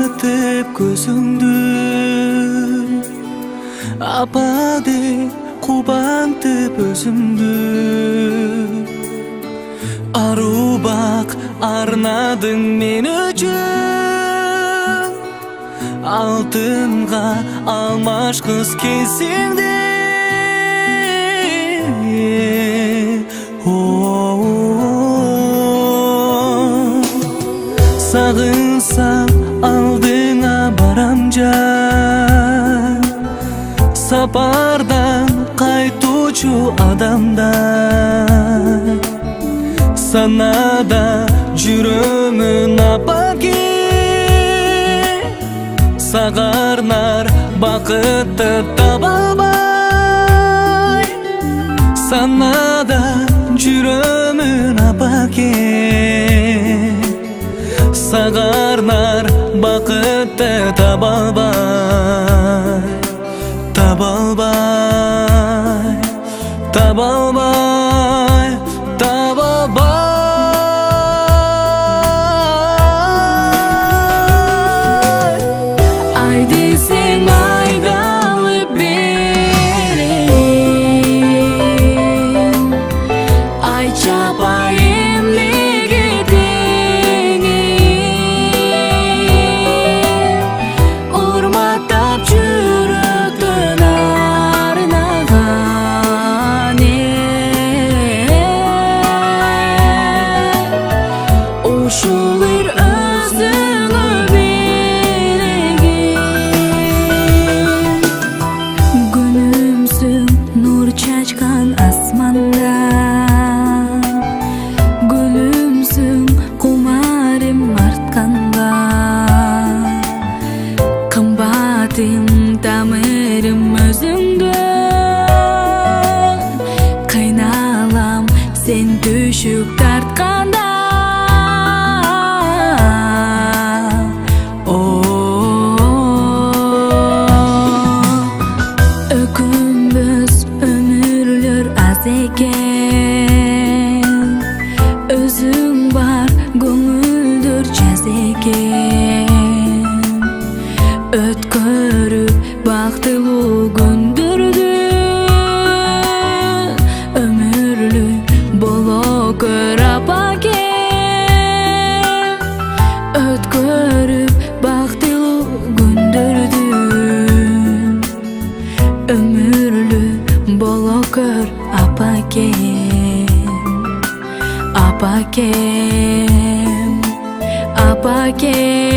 багытып көзүңдү, апа деп кубантып өзүмдү. Ару бак арнадың мен үчүн, алтынга алмашкыз кезиңди. Сагынсам алдыңа барам жан, сапардан кайтуучу адамдар. Санада жүрөмүн апаке, сагарнар бакытты таба албай. Санада жүрөмүн апаке, сагарнар бакытты таба албай. Таба албай, таба албай, таба албай. Ай десең айга алып берейин, ай чапайым неге теңейин. Урматтап жүрөктөн арнаган ушул ыр өзүңө берегин. Күнүмсүң нур чачкан асманда, гүлүмсүң кумарым артканга. Кымбатым тамырым өзүңдө, кыйналам сен түшүк тартканда. Өкүнбөс өмүрлөр аз экен, өзүң бар көңүлдөр жаз экен. Өткөрүп бактылуу күндөрдү, өмүрлүк боло көр апаке. Өткөрүп бактылуу күндөрдү, өмүрлүк боло көр апакем. Апакем, апакем.